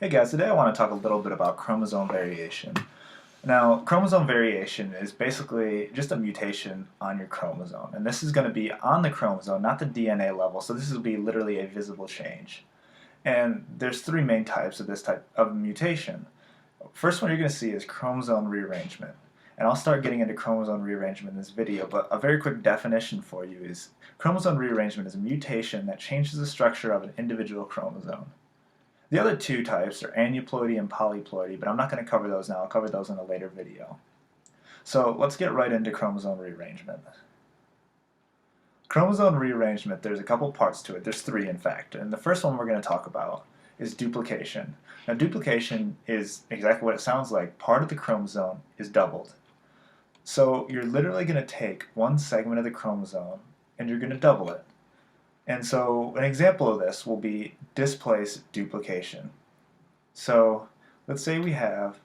Hey guys, today I want to talk a little bit about chromosome variation. Now, chromosome variation is basically just a mutation on your chromosome, and this is going to be on the chromosome, not the DNA level, so this will be literally a visible change. And there's three main types of this type of mutation. First one you're going to see is chromosome rearrangement. And I'll start getting into chromosome rearrangement in this video, but a very quick definition for you is chromosome rearrangement is a mutation that changes the structure of an individual chromosome. The other two types are aneuploidy and polyploidy, but I'm not going to cover those now. I'll cover those in a later video. So let's get right into chromosome rearrangement. Chromosome rearrangement, there's a couple parts to it. There's three, in fact. And the first one we're going to talk about is duplication. Now, duplication is exactly what it sounds like. Part of the chromosome is doubled. So you're literally going to take one segment of the chromosome and you're going to double it. And so an example of this will be displaced duplication. So let's say we have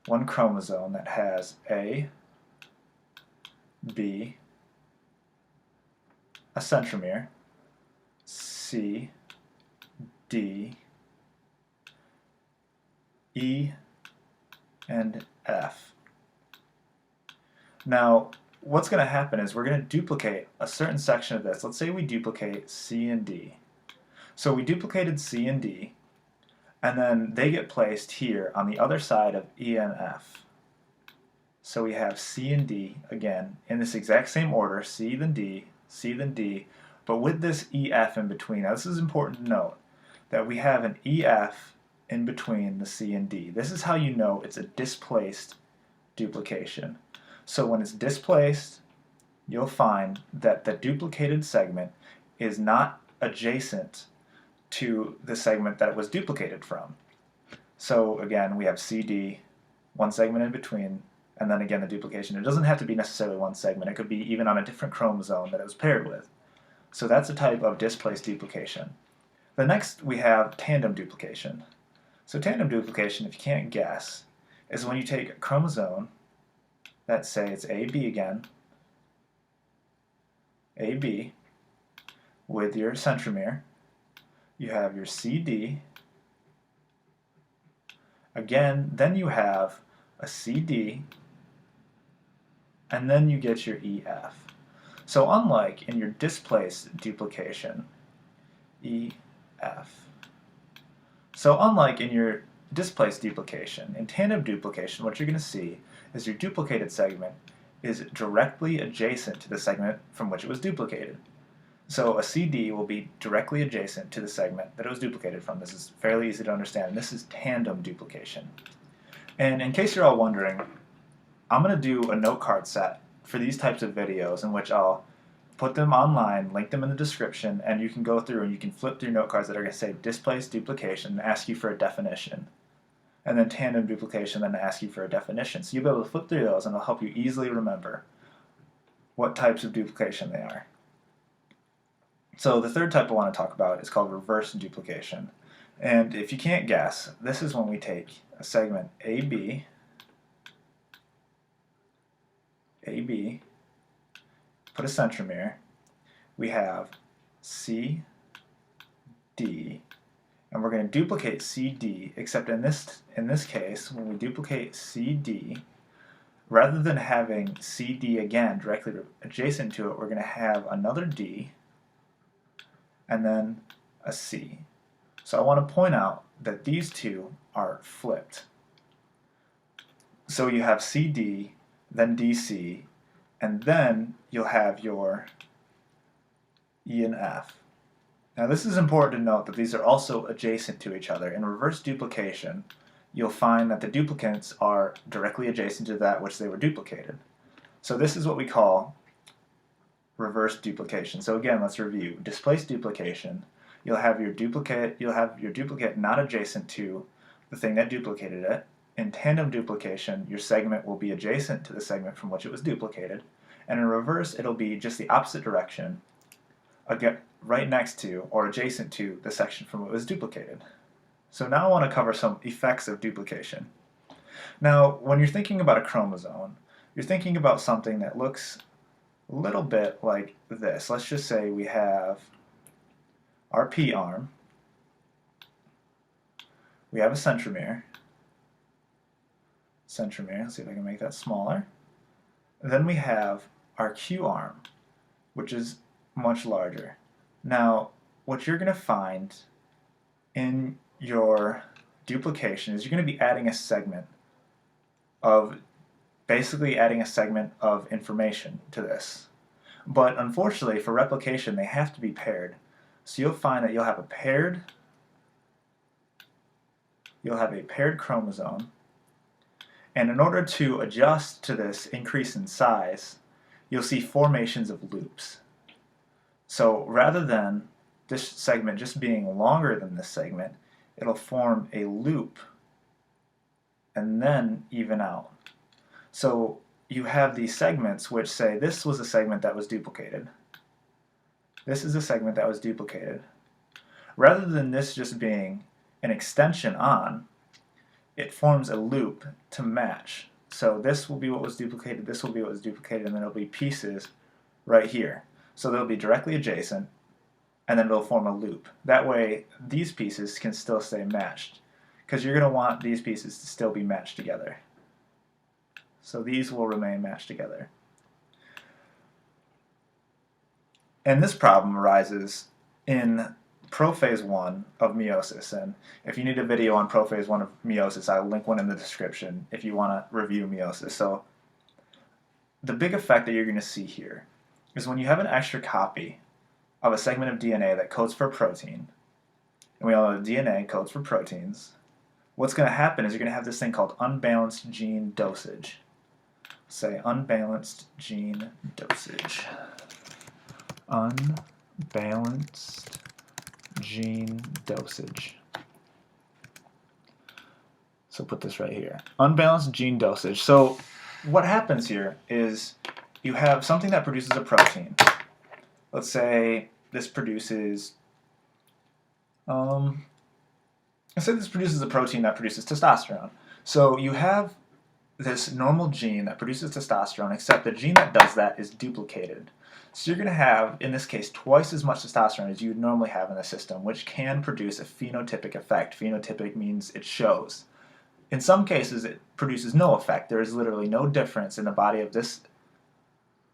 one chromosome that has A, B, a centromere, C, D, E, and F. Now, what's going to happen is we're going to duplicate a certain section of this. Let's say we duplicate C and D. So we duplicated C and D, and then they get placed here on the other side of E and F. So we have C and D, again, in this exact same order, C then D, C then D, but with this EF in between. Now this is important to note, that we have an EF in between the C and D. This is how you know it's a displaced duplication. So when it's displaced, you'll find that the duplicated segment is not adjacent to the segment that it was duplicated from. So again, we have CD, one segment in between, and then again the duplication. It doesn't have to be necessarily one segment. It could be even on a different chromosome that it was paired with. So that's a type of displaced duplication. The next we have tandem duplication. So tandem duplication, if you can't guess, is when you take a chromosome, let's say it's AB again, AB, with your centromere, you have your CD, again, then you have a CD, and then you get your EF. So unlike in your displaced duplication, EF. So unlike in your displaced duplication, in tandem duplication, what you're going to see is your duplicated segment is directly adjacent to the segment from which it was duplicated. So a CD will be directly adjacent to the segment that it was duplicated from. This is fairly easy to understand, and this is tandem duplication. And in case you're all wondering, I'm going to do a note card set for these types of videos in which I'll put them online, link them in the description, and you can go through and you can flip through note cards that are going to say displaced duplication and ask you for a definition. And then tandem duplication, then ask you for a definition. So you'll be able to flip through those and it'll help you easily remember what types of duplication they are. So the third type I want to talk about is called reverse duplication. And if you can't guess, this is when we take a segment AB, put a centromere, we have CD, and we're going to duplicate CD, except in this case, when we duplicate CD, rather than having CD again directly adjacent to it, we're going to have another D, and then a C. So I want to point out that these two are flipped. So you have CD, then DC, and then you'll have your E and F. Now this is important to note that these are also adjacent to each other. In reverse duplication, you'll find that the duplicates are directly adjacent to that which they were duplicated. So this is what we call reverse duplication. So again, let's review. Displaced duplication, you'll have your duplicate not adjacent to the thing that duplicated it. In tandem duplication, your segment will be adjacent to the segment from which it was duplicated. And in reverse, it'll be just the opposite direction, again, right next to or adjacent to the section from which it was duplicated. So now I want to cover some effects of duplication. Now, when you're thinking about a chromosome, you're thinking about something that looks a little bit like this. Let's just say we have our P arm, we have a centromere. Let's see if I can make that smaller. And then we have our Q arm, which is much larger. Now, what you're going to find in your duplication is you're going to be adding a segment of, basically adding a segment of information to this. But unfortunately, for replication, they have to be paired. So you'll find that you'll have a paired chromosome, and in order to adjust to this increase in size, you'll see formations of loops. So rather than this segment just being longer than this segment, it'll form a loop and then even out. So you have these segments which say this was a segment that was duplicated. This is a segment that was duplicated. Rather than this just being an extension on, it forms a loop to match. So this will be what was duplicated, this will be what was duplicated, and then there'll be pieces right here. So they'll be directly adjacent, and then it'll form a loop. That way, these pieces can still stay matched, because you're going to want these pieces to still be matched together. So these will remain matched together. And this problem arises in prophase 1 of meiosis, and if you need a video on prophase 1 of meiosis, I'll link one in the description if you want to review meiosis. So the big effect that you're going to see here is when you have an extra copy of a segment of DNA that codes for a protein, and we all know DNA codes for proteins, what's going to happen is you're going to have this thing called unbalanced gene dosage. Say unbalanced gene dosage. Unbalanced gene dosage. So put this right here. Unbalanced gene dosage. So what happens here is you have something that produces a protein. Let's say this produces a protein that produces testosterone. So you have this normal gene that produces testosterone, except the gene that does that is duplicated. So you're going to have, in this case, twice as much testosterone as you would normally have in the system, which can produce a phenotypic effect. Phenotypic means it shows. In some cases, it produces no effect. There is literally no difference in the body of this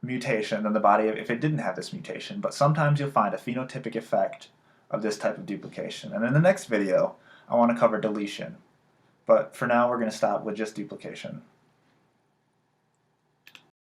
mutation than the body of if it didn't have this mutation. But sometimes you'll find a phenotypic effect of this type of duplication. And in the next video, I want to cover deletion. But for now, we're going to stop with just duplication.